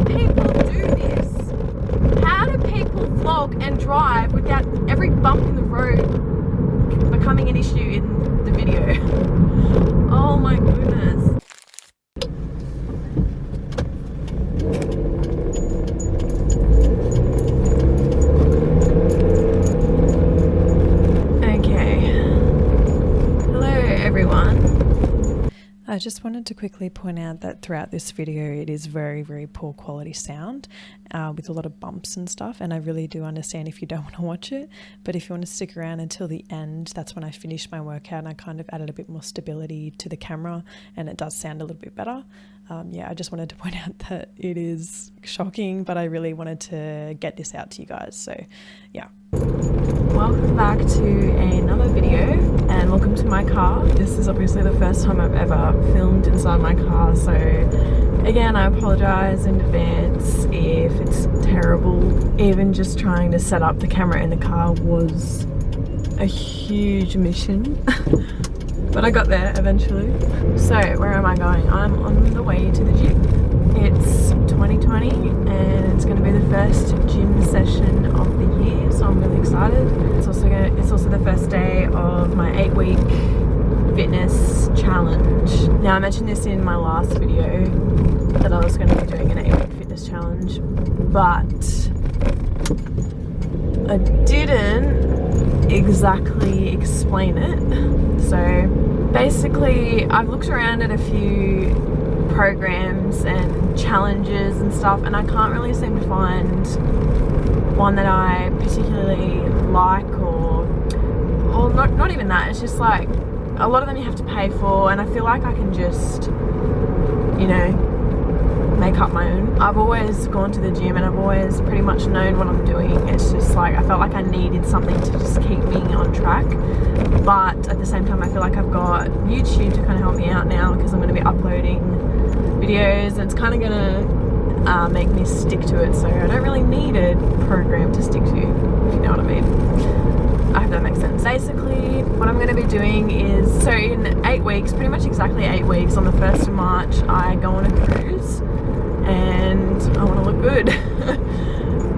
people do this? How do people vlog and drive without every bump in the road becoming an issue in the video? Oh my goodness. I just wanted to quickly point out that throughout this video it is very, very poor quality sound with a lot of bumps and stuff, and I really do understand if you don't want to watch it, but if you want to stick around until the end, that's when I finished my workout and I kind of added a bit more stability to the camera and it does sound a little bit better. Yeah, I just wanted to point out that it is shocking, but I really wanted to get this out to you guys, so yeah. Welcome back to another video and welcome to my car. This is obviously the first time I've ever filmed inside my car, so again I apologise in advance if it's terrible. Even just trying to set up the camera in the car was a huge mission. But I got there eventually. So where am I going? I'm on the way to the gym. It's 2020 and it's going to be the first gym session of the year, so I'm really excited. It's also the first day of my 8-week fitness challenge. Now I mentioned this in my last video that I was going to be doing an 8-week fitness challenge, but I didn't exactly explain it. So basically I've looked around at a few programs and challenges and stuff, and I can't really seem to find one that I particularly like, or not even that. It's just like a lot of them you have to pay for, and I feel like I can just, you know, make up my own. I've always gone to the gym and I've always pretty much known what I'm doing. It's just like I felt like I needed something to just keep me on track, but at the same time I feel like I've got YouTube to kind of help me out now, because I'm going to be uploading videos and it's kind of going to make me stick to it, so I don't really need a program to stick to, if you know what I mean. I hope that makes sense. Basically what I'm going to be doing is, so in 8 weeks, pretty much exactly 8 weeks, on the 1st of March I go on a cruise and I want to look good.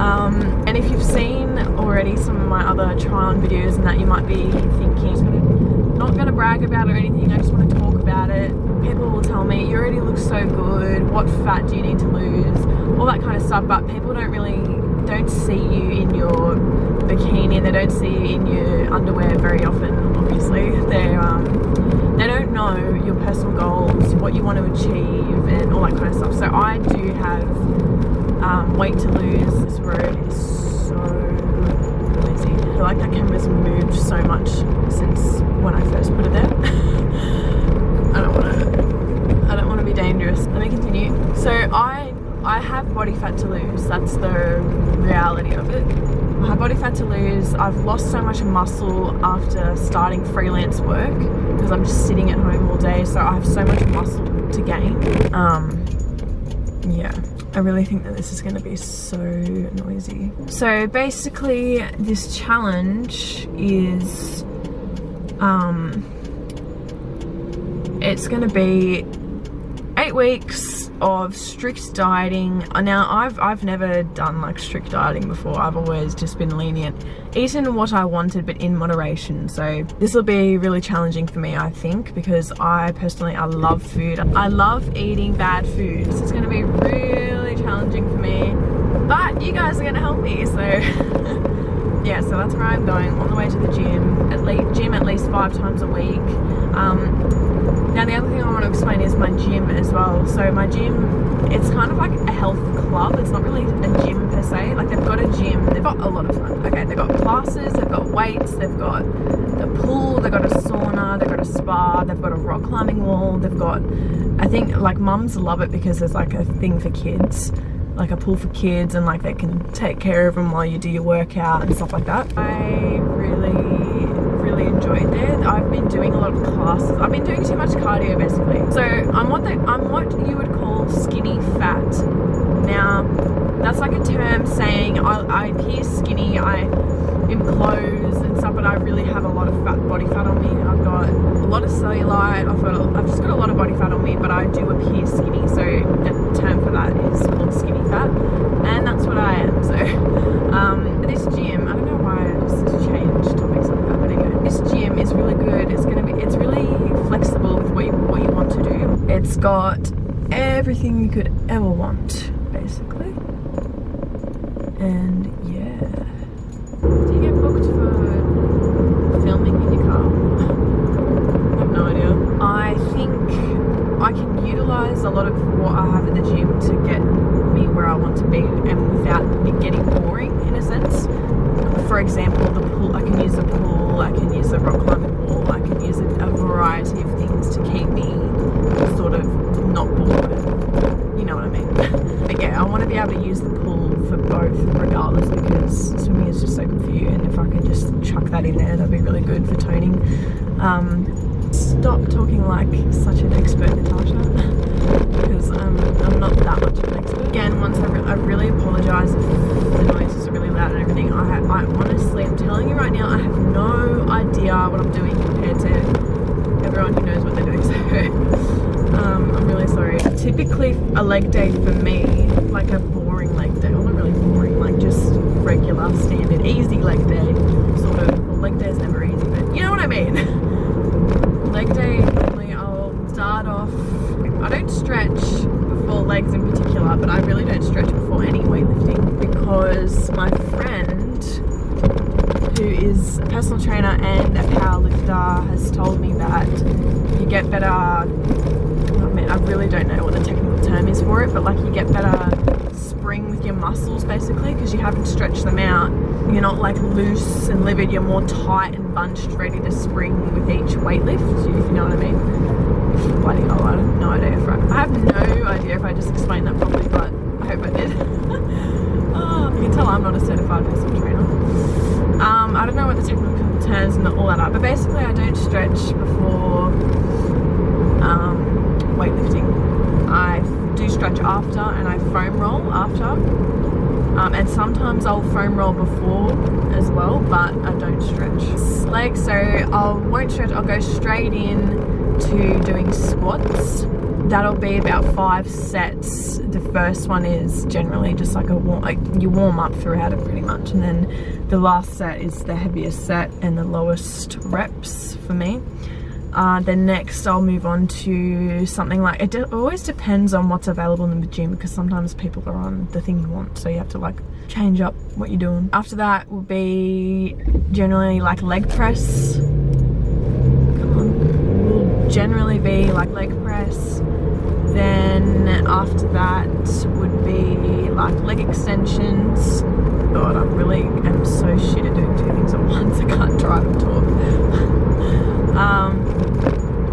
And if you've seen already some of my other try-on videos and that, you might be thinking, I'm not going to brag about it or anything, I just want to talk about it. People will tell me, you already look so good, what fat do you need to lose, all that kind of stuff, but people don't see you in your bikini, they don't see you in your underwear very often, obviously. They don't know your personal goals, what you want to achieve and all that kind of stuff. So I do have weight to lose. This road is so noisy. I feel like that camera's moved so much since when I first put it there. I don't want to be dangerous. Let me continue. So I have body fat to lose. That's the reality of it. I have body fat to lose. I've lost so much muscle after starting freelance work because I'm just sitting at home all day, so I have so much muscle to gain. Yeah, I really think that this is going to be so noisy. So basically this challenge is it's going to be 8 weeks of strict dieting. Now I've never done like strict dieting before. I've always just been lenient, eaten what I wanted but in moderation. So this will be really challenging for me, I think, because I love food. I love eating bad food. So it's going to be really challenging for me, but you guys are going to help me, so yeah, so that's where I'm going, on the way to the gym. At least 5 times a week. Now the other thing I want to explain is my gym as well. So my gym, it's kind of like a health club. It's not really a gym per se. Like they've got a gym, they've got a lot of fun. Okay, they've got classes, they've got weights, they've got a pool, they've got a sauna, they've got a spa, they've got a rock climbing wall, they've got, I think like mums love it because there's like a thing for kids, like a pool for kids, and like they can take care of them while you do your workout and stuff like that. I really enjoyed it. I've been doing a lot of classes. I've been doing too much cardio basically. So I'm what you would call skinny fat. Now that's like a term saying I appear skinny, I am clothes and stuff, but I really have a lot of body fat on me. I've got a lot of cellulite, I've just got a lot of body fat on me, but I do appear skinny, so the term for that is called skinny fat. everything you could ever want, basically. And yeah. Do you get booked for filming in your car? I have no idea. I think I can utilise a lot of what I have at the gym to get me where I want to be, and without it getting boring in a sense. For example, the pool, I can use the pool, I can use the rock climbing wall, I can use a variety of things to keep me sort of not bored. You know what I mean? But yeah, I want to be able to use the pool for both regardless, because swimming is just so good for you, and if I could just chuck that in there, that'd be really good for toning. Stop talking like such an expert, Natasha, because I'm not that much of an expert. Again, once I really apologise if the noises are really loud and everything. I honestly, I'm telling you right now, I have no idea what I'm doing compared to everyone who knows what they're doing, so I'm really sorry. Typically a leg day for me, like a boring leg day, well not really boring, like just regular, standard, easy leg day, sort of. Well, leg day is never easy, but you know what I mean. Leg day, normally I'll start off, I don't stretch before legs in particular, but I really don't stretch before any weightlifting, because my friend, who is a personal trainer and a power lifter, has told me that you get better, I mean, I really don't know what the technical term is for it, but like you get better spring with your muscles basically, because you haven't stretched them out. You're not like loose and livid, you're more tight and bunched, ready to spring with each weight lift, if you know what I mean. Bloody hell, I have no idea I have no idea if I just explained that properly, but I hope I did. Oh, you can tell I'm not a certified personal trainer. I don't know what the technical terms and all that are, but basically I don't stretch before weightlifting. I do stretch after, and I foam roll after. And sometimes I'll foam roll before as well, but I don't stretch. Legs, so I won't stretch, I'll go straight in to doing squats. That'll be about 5 sets. The first one is generally just like you warm up throughout it pretty much, and then the last set is the heaviest set and the lowest reps for me. Then next I'll move on to something like, it always depends on what's available in the gym, because sometimes people are on the thing you want, so you have to like change up what you're doing. After that will be generally like leg press. Come on. Will generally be like leg press. Then after that would be like leg extensions. God, I really am so shit at doing 2 things at once. I can't drive and talk.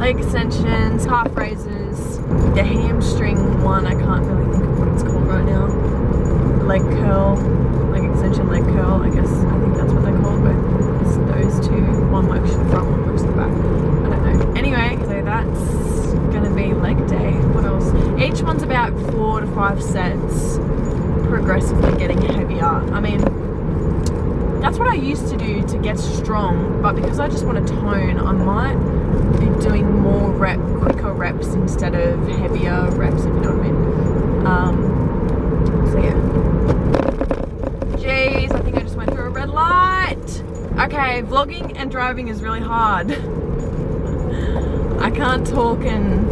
Leg extensions, calf raises, the hamstring one, I can't really think of what it's called right now. Leg curl, leg extension, leg curl, I think that's what they're called, but it's those two. One works the front, one works the back. I don't know. Anyway, so that's gonna be leg day. What else? Each one's about 4 to 5 sets, progressively getting heavier. I mean, that's what I used to do to get strong, but because I just want to tone, I might be doing more quicker reps instead of heavier reps, if you know what I mean. So yeah. Jeez, I think I just went through a red light. Okay, vlogging and driving is really hard. I can't talk and...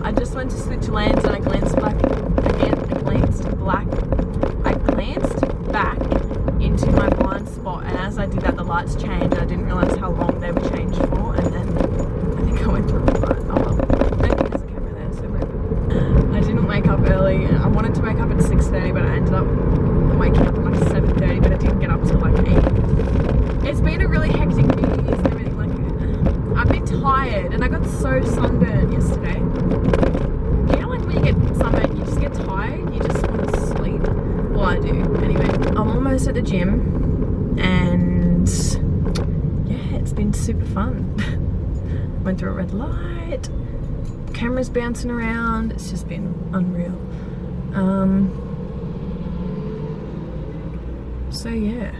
I just went to switch lanes and I glanced back into my blind spot, and as I did that the lights changed. I didn't realise how long they were changed for, and then I think I went through a red light. Oh well, I don't think there's a camera there, so we're... I didn't wake up early. I wanted to wake up at 6:30, but I ended up waking up at like 7:30, but I didn't get up till like 8. It's been a really hectic New Year's and everything. Like, I've been tired, and I got so sunburned yesterday. You know, like when you get sunburned, you just get tired, you just want to sleep. Well, I do. Anyway, I'm almost at the gym, and yeah, it's been super fun. Went through a red light, cameras bouncing around, it's just been unreal. So yeah.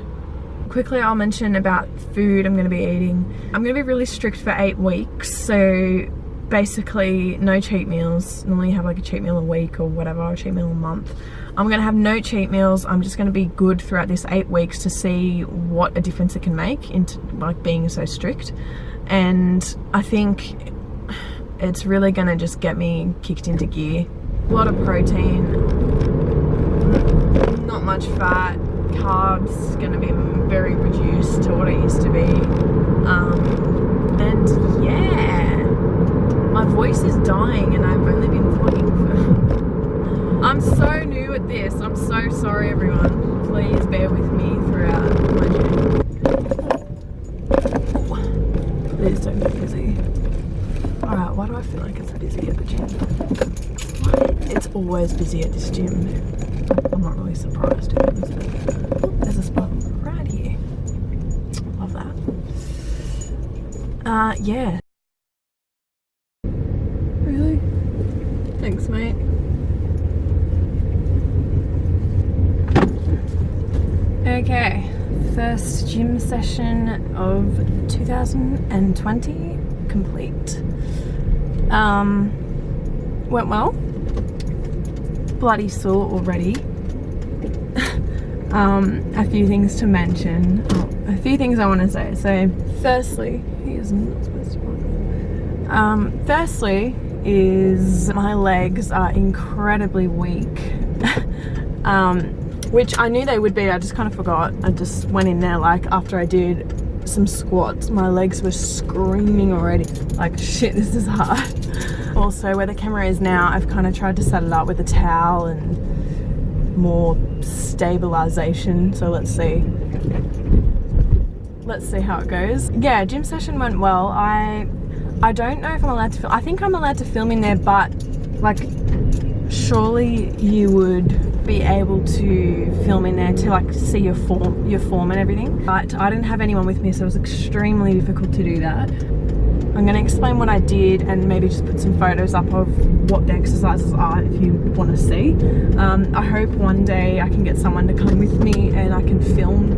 Quickly I'll mention about food I'm going to be eating. I'm going to be really strict for 8 weeks, so basically no cheat meals. Normally you have like a cheat meal a week or whatever, or a cheat meal a month. I'm going to have no cheat meals. I'm just going to be good throughout this 8 weeks to see what a difference it can make into like being so strict. And I think it's really gonna just get me kicked into gear. A lot of protein, not much fat, carbs gonna be very reduced to what it used to be. And yeah, my voice is dying and I've only been vlogging for I'm so new at this. I'm so sorry everyone. Please bear with me throughout my journey. Please don't get busy. Alright, why do I feel like it's busy at the gym? It's always busy at this gym. I'm not really surprised to be honest. Oh, there's a spot right here. Love that. Yeah. Really? Thanks, mate. Okay, first gym session of 2020 complete. Went well. Bloody sore already. A few things to mention. A few things I want to say. So, firstly, he is not supposed to walk. Firstly, is my legs are incredibly weak. Which I knew they would be, I just kind of forgot. I just went in there like after I did some squats, my legs were screaming already. Like, shit, this is hard. Also, where the camera is now, I've kind of tried to set it up with a towel and more stabilization. So let's see how it goes. Yeah, gym session went well. I don't know if I'm allowed to film. I think I'm allowed to film in there, but like, surely you would be able to film in there to like see your form and everything. But I didn't have anyone with me, so it was extremely difficult to do that. I'm going to explain what I did and maybe just put some photos up of what the exercises are if you want to see. I hope one day I can get someone to come with me and I can film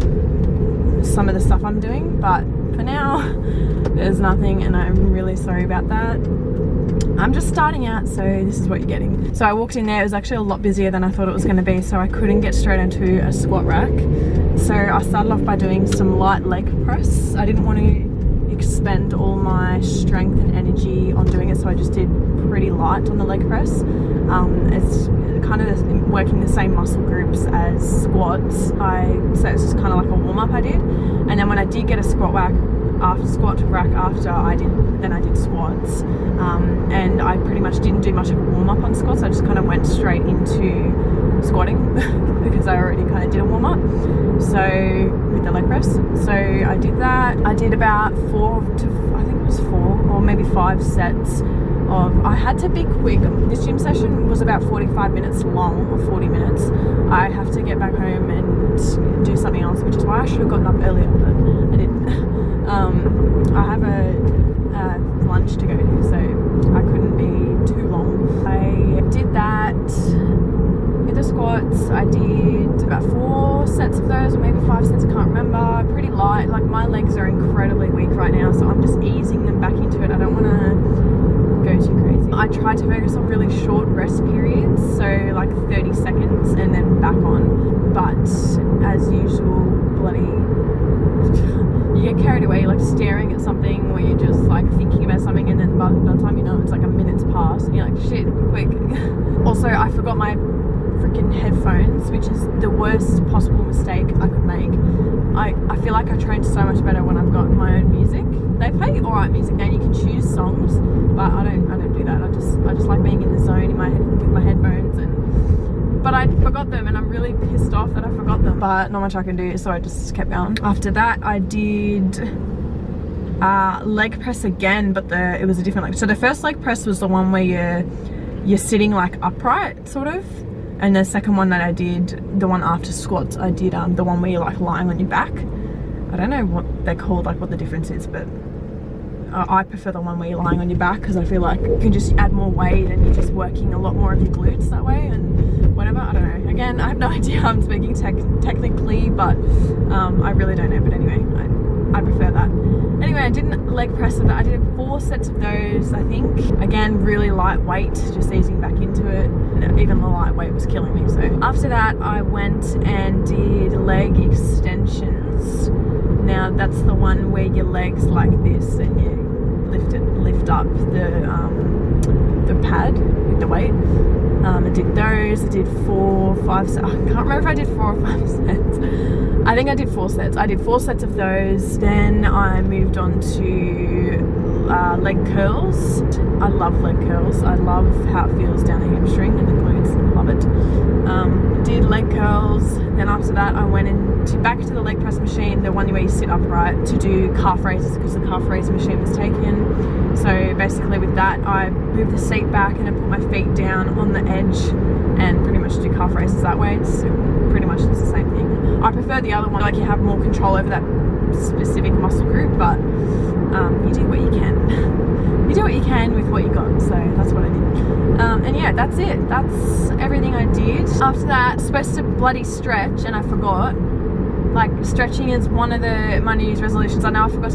some of the stuff I'm doing, but for now there's nothing and I'm really sorry about that. I'm just starting out, so this is what you're getting. So I walked in there, it was actually a lot busier than I thought it was going to be, so I couldn't get straight into a squat rack. So I started off by doing some light leg press. I didn't want to expend all my strength and energy on doing it, so I just did pretty light on the leg press. It's kind of working the same muscle groups as squats. So it's just kind of like a warm-up I did. And then when I did get a squat rack after I did squats, and I pretty much didn't do much of a warm-up on squats. I just kind of went straight into squatting because I already kind of did a warm-up, so with the leg press. So I did that. I did about 4 or maybe 5 sets of, I had to be quick. This gym session was about 45 minutes long, or 40 minutes. I have to get back home and do something else, which is why I should have gotten up earlier, but I didn't. I have a lunch to go to, so I couldn't be too long. I did that with the squats. I did about 4 sets of those, or maybe 5 sets, I can't remember. Pretty light. Like, my legs are incredibly weak right now, so I'm just easing them back into it. I don't want to go too crazy. I tried to focus on really short rest periods, so like 30 seconds and then back on, but as usual, you get carried away. You're like staring at something, or you're just like thinking about something, and then by the time you know, it's like a minute's past and you're like, shit, quick. Also, I forgot my freaking headphones, which is the worst possible mistake I could make. I feel like I train so much better when I've got my own music. They play alright music and you can choose songs, but I don't do that. I just like being in the zone in my head with my headphones, but I forgot them and I'm really pissed off that I forgot them, but not much I can do, so I just kept going. After that, I did leg press again, but it was a different leg. So the first leg press was the one where you're sitting like upright sort of, and the second one that I did, the one after squats, I did the one where you're like lying on your back. I don't know what they're called, like what the difference is, but I prefer the one where you're lying on your back, because I feel like you can just add more weight and you're just working a lot more of your glutes that way and whatever. I don't know. Again, I have no idea. I'm speaking technically, but I really don't know. But anyway, I prefer that. Anyway, I didn't leg press of that. I did 4 sets of those, I think. Again, really lightweight, just easing back into it. And even the lightweight was killing me. So after that, I went and did leg extensions. Now that's the one where your legs like this and you lift up the pad with the weight. I did those. I did 4, 5 sets. I can't remember if I did 4 or 5 sets. I think I did 4 sets. I did 4 sets of those. Then I moved on to leg curls. I love leg curls. I love how it feels down the hamstring and the glutes. Love it. Did leg curls. Then after that I went back to the leg press machine, the one where you sit upright, to do calf raises because the calf raise machine was taken. So basically with that I moved the seat back and I put my feet down on the edge and pretty much do calf raises that way. It's pretty much the same thing. I prefer the other one, like you have more control over that specific muscle group, but you do what you can. You do what you can with what you got, so that's what I did. And yeah, that's it. That's everything I did. After that, I was supposed to bloody stretch and I forgot. Like, stretching is one of my New Year's resolutions. I know I forgot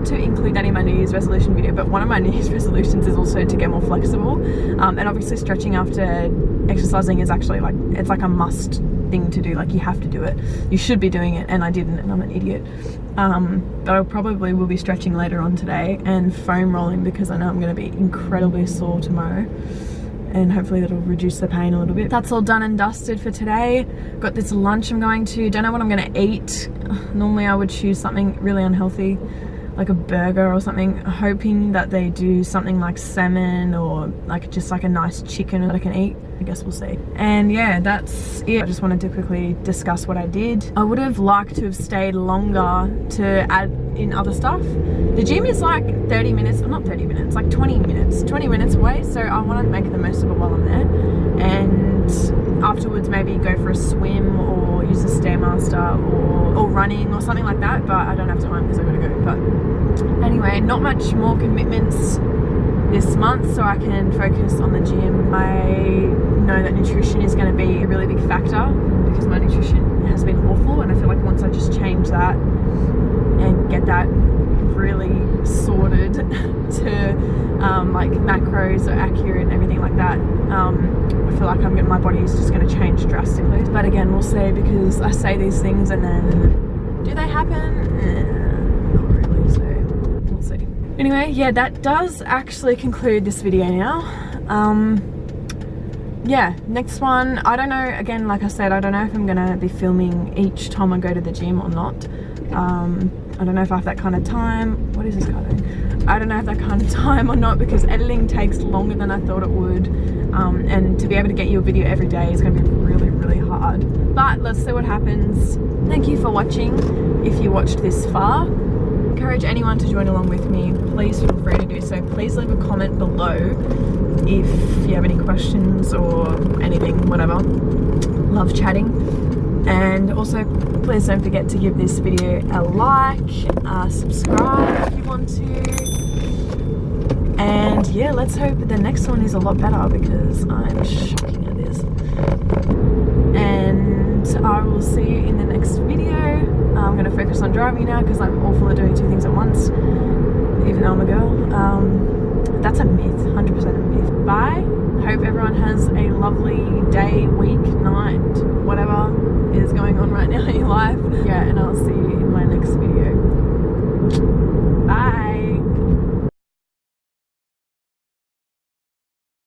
to include that in my New Year's resolution video, but one of my New Year's resolutions is also to get more flexible. And obviously stretching after exercising is actually like, it's like a must thing to do. Like, you have to do it. You should be doing it, and I didn't, and I'm an idiot. But I probably will be stretching later on today and foam rolling because I know I'm going to be incredibly sore tomorrow. And hopefully that'll reduce the pain a little bit. That's all done and dusted for today. Got this lunch I'm going to. Don't know what I'm going to eat. Normally I would choose something really unhealthy, like a burger or something, hoping that they do something like salmon or like just like a nice chicken that I can eat. I guess we'll see. And yeah, that's it. I just wanted to quickly discuss what I did. I would have liked to have stayed longer to add in other stuff. The gym is like 30 minutes, or not 30 minutes, like 20 minutes away, so I want to make the most of it while I'm there. And afterwards maybe go for a swim or use a Stairmaster or running or something like that, but I don't have time because I've got to go. But anyway, not much more commitments this month, so I can focus on the gym. I know that nutrition is going to be a really big factor because my nutrition has been awful, and I feel like once I just change that and get that really sorted to like macros are accurate and everything like that, I feel like my body is just going to change drastically. But again, we'll see, because I say these things and then do they happen? Not really, so we'll see. Anyway, yeah, that does actually conclude this video now. Yeah, next one, I don't know, again, like I said, I don't know if I'm gonna be filming each time I go to the gym or not. I don't know if I have that kind of time. What is this guy doing? I don't know if that kind of time or not, because editing takes longer than I thought it would. And to be able to get you a video every day is going to be really, really hard. But let's see what happens. Thank you for watching. If you watched this far, encourage anyone to join along with me. Please feel free to do so. Please leave a comment below if you have any questions or anything, whatever. Love chatting. And also, please don't forget to give this video a like, subscribe if you want to. And yeah, let's hope the next one is a lot better, because I'm shocking at this. And I will see you in the next video. I'm going to focus on driving now because I'm awful at doing 2 things at once, even though I'm a girl. That's a myth, 100% a myth. Bye. Hope everyone has a lovely day, week, night, whatever is going on right now in your life. Yeah, and I'll see you in my next video. Bye.